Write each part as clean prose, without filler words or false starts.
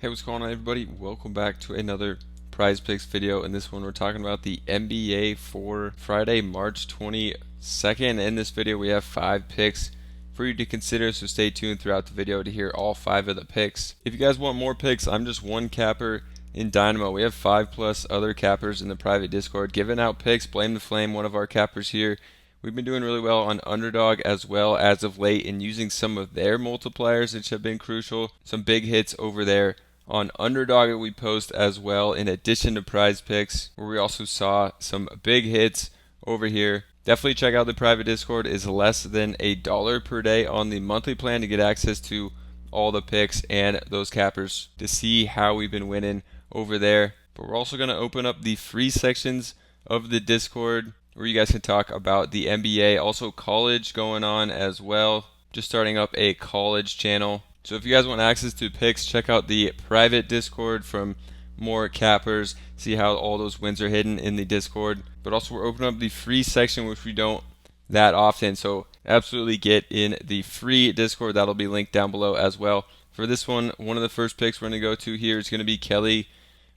Hey, what's going on, everybody? Welcome back to another Prize Picks video. In this one, we're talking about the NBA for Friday, March 22nd. In this video, we have 5 picks for you to consider, so stay tuned throughout the video to hear all 5 of the picks. If you guys want more picks, I'm just one capper in Dynamo. We have 5 plus other cappers in the private Discord giving out picks. Blame the Flame, one of our cappers here. We've been doing really well on Underdog as well as of late and using some of their multipliers, which have been crucial. Some big hits over there on Underdog that we post as well, in addition to Prize Picks, where we also saw some big hits over here. Definitely check out the private Discord. It's less than $1 per day on the monthly plan to get access to all the picks and those cappers to see how we've been winning over there. But we're also going to open up the free sections of the Discord where you guys can talk about the NBA, also college going on as well. Just starting up a college channel. So if you guys want access to picks, check out the private Discord from more cappers. See how all those wins are hidden in the Discord. But also we're opening up the free section, which we don't that often. So absolutely get in the free Discord. That'll be linked down below as well. For this one of the first picks we're going to go to here is going to be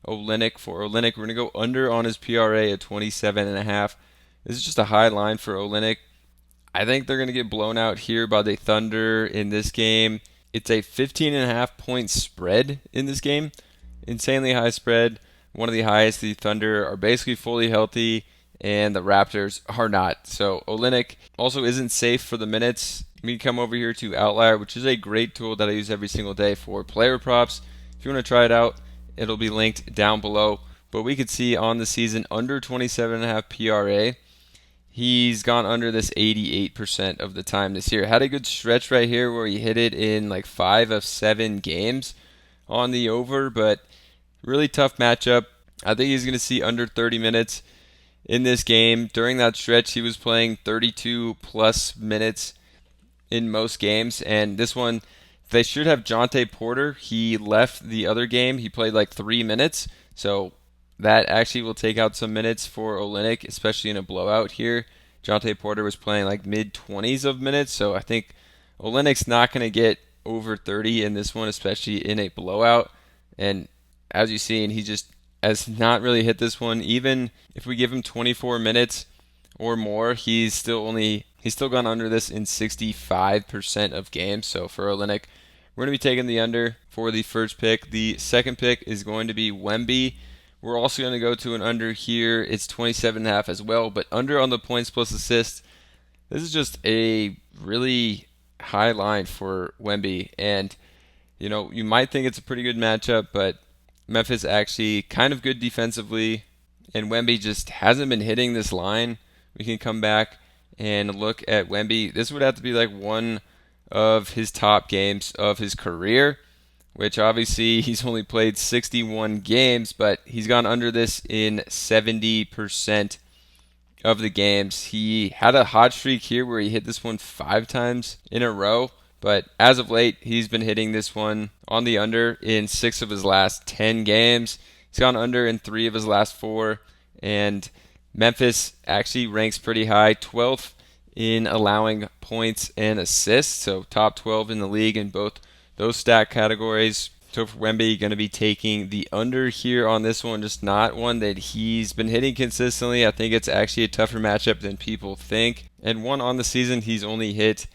Olynyk. For Olynyk, we're going to go under on his PRA at 27.5. This is just a high line for Olynyk. I think they're going to get blown out here by the Thunder in this game. It's a 15.5 point spread in this game. Insanely high spread. One of the highest. The Thunder are basically fully healthy and the Raptors are not. So Olynyk also isn't safe for the minutes. We can come over here to Outlier, which is a great tool that I use every single day for player props. If you want to try it out, it'll be linked down below. But we could see on the season under 27.5 PRA. He's gone under this 88% of the time this year. Had a good stretch right here where he hit it in like 5 of 7 games on the over, but really tough matchup. I think he's going to see under 30 minutes in this game. During that stretch, he was playing 32 plus minutes in most games, and this one, they should have Jonte Porter. He left the other game. He played like 3 minutes, so that actually will take out some minutes for Olynyk, especially in a blowout here. Jonte Porter was playing like mid-20s of minutes, so I think Olynyk's not going to get over 30 in this one, especially in a blowout. And as you've seen, he just has not really hit this one. Even if we give him 24 minutes or more, he's still gone under this in 65% of games. So for Olynyk, we're going to be taking the under for the first pick. The second pick is going to be Wemby. We're also going to go to an under here. It's 27.5 as well, but under on the points plus assists. This is just a really high line for Wemby, and you might think it's a pretty good matchup, but Memphis actually kind of good defensively, and Wemby just hasn't been hitting this line. We can come back and look at Wemby. This would have to be like one of his top games of his career, which obviously he's only played 61 games, but he's gone under this in 70% of the games. He had a hot streak here where he hit this one 5 times in a row, but as of late, he's been hitting this one on the under in 6 of his last 10 games. He's gone under in 3 of his last 4, and Memphis actually ranks pretty high, 12th in allowing points and assists, so top 12 in the league in both those stat categories. So for Wemby, going to be taking the under here on this one, just not one that he's been hitting consistently. I think it's actually a tougher matchup than people think. And one on the season, he's only hit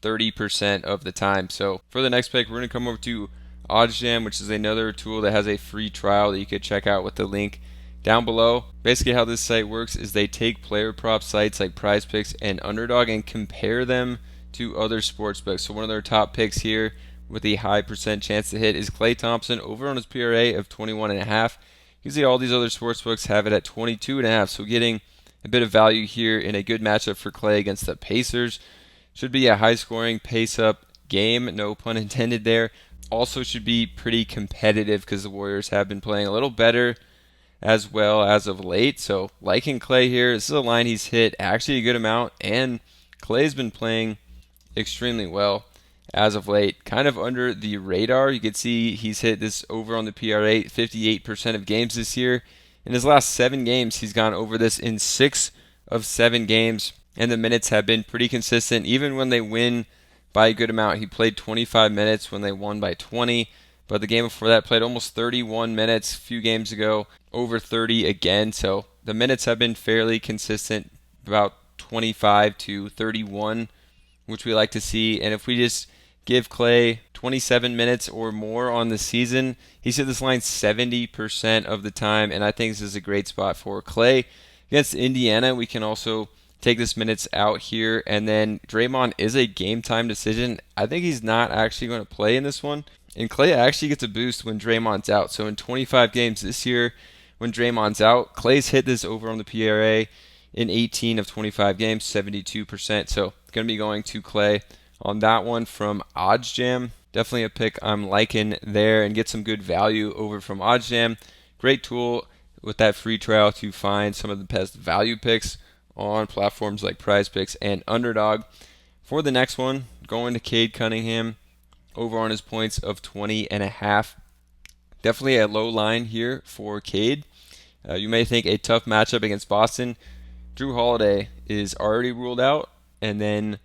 30% of the time. So for the next pick, we're going to come over to OddsJam, which is another tool that has a free trial that you could check out with the link down below. Basically how this site works is they take player prop sites like Prizepicks and Underdog and compare them to other sportsbooks. So one of their top picks here with a high percent chance to hit is Klay Thompson over on his PRA of 21.5. You can see all these other sportsbooks have it at 22.5, so getting a bit of value here in a good matchup for Klay against the Pacers. Should be a high-scoring, pace-up game, no pun intended there. Also should be pretty competitive because the Warriors have been playing a little better as well as of late. So liking Klay here. This is a line he's hit actually a good amount, and Klay's been playing extremely well as of late. Kind of under the radar. You can see he's hit this over on the PRA 58% of games this year. In his last 7 games, he's gone over this in 6 of 7 games, and the minutes have been pretty consistent. Even when they win by a good amount, he played 25 minutes when they won by 20. But the game before that, played almost 31 minutes a few games ago, over 30 again. So the minutes have been fairly consistent, about 25 to 31, which we like to see. And if we just give Klay 27 minutes or more on the season, he's hit this line 70% of the time, and I think this is a great spot for Klay. Against Indiana, we can also take this minutes out here, and then Draymond is a game time decision. I think he's not actually going to play in this one, and Klay actually gets a boost when Draymond's out. So in 25 games this year, when Draymond's out, Klay's hit this over on the PRA in 18 of 25 games, 72%. So it's going to be going to Klay on that one from OddsJam. Definitely a pick I'm liking there, and get some good value over from OddsJam. Great tool with that free trial to find some of the best value picks on platforms like Prizepicks and Underdog. For the next one, going to Cade Cunningham over on his points of 20.5. Definitely a low line here for Cade. You may think a tough matchup against Boston. Drew Holiday is already ruled out, and then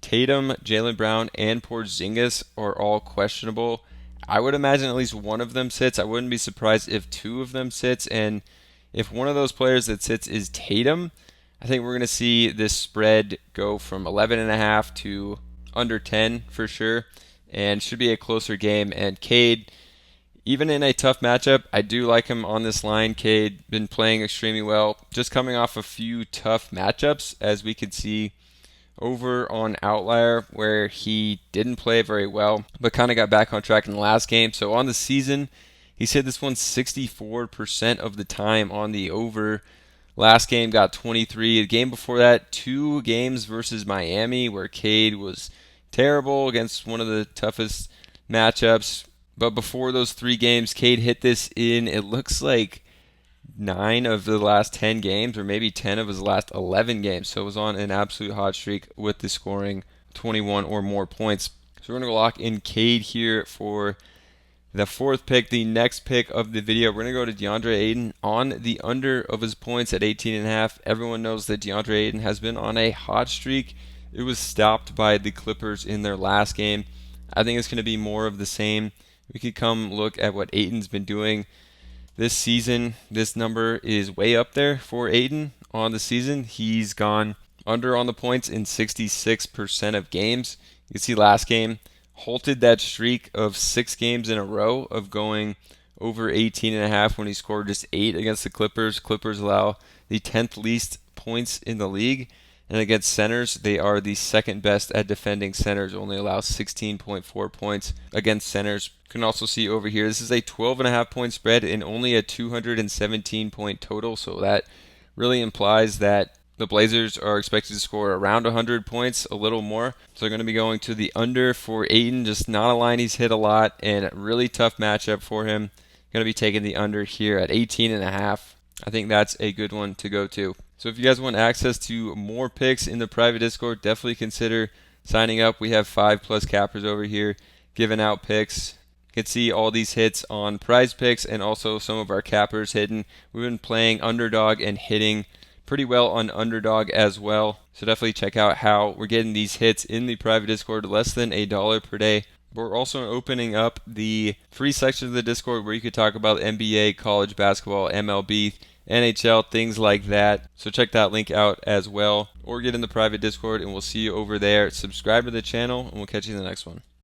Tatum, Jaylen Brown, and Porzingis are all questionable. I would imagine at least one of them sits. I wouldn't be surprised if two of them sits, and if one of those players that sits is Tatum, I think we're going to see this spread go from 11.5 to under 10 for sure, and should be a closer game. And Cade, even in a tough matchup, I do like him on this line. Cade been playing extremely well, just coming off a few tough matchups, as we could see over on Outlier, where he didn't play very well, but kind of got back on track in the last game. So on the season, he said this one 64% of the time on the over. Last game got 23. The game before that, 2 games versus Miami, where Cade was terrible against one of the toughest matchups. But before those 3 games, Cade hit this in, it looks like 9 of the last 10 games, or maybe 10 of his last 11 games. So it was on an absolute hot streak with the scoring 21 or more points. So we're going to lock in Cade here for the 4th pick. The next pick of the video, we're going to go to Deandre Ayton on the under of his points at 18.5. Everyone knows that Deandre Ayton has been on a hot streak. It was stopped by the Clippers in their last game. I think it's going to be more of the same. We could come look at what Ayton's been doing this season. This number is way up there for Ayton on the season. He's gone under on the points in 66% of games. You can see last game halted that streak of 6 games in a row of going over 18.5 when he scored just 8 against the Clippers. Clippers allow the 10th least points in the league, and against centers, they are the 2nd best at defending centers, only allow 16.4 points against centers. You can also see over here, this is a 12.5 point spread and only a 217 point total, so that really implies that the Blazers are expected to score around 100 points, a little more. So they're going to be going to the under for Ayton, just not a line he's hit a lot, and a really tough matchup for him. Going to be taking the under here at 18.5. I think that's a good one to go to. So if you guys want access to more picks in the private Discord, definitely consider signing up. We have 5+ cappers over here giving out picks. You can see all these hits on Prizepicks and also some of our cappers hidden. We've been playing Underdog and hitting pretty well on Underdog as well. So definitely check out how we're getting these hits in the private Discord, less than $1 per day. But we're also opening up the free section of the Discord where you could talk about NBA, college basketball, MLB, NHL, things like that. So check that link out as well, or get in the private Discord, and we'll see you over there. Subscribe to the channel, and we'll catch you in the next one.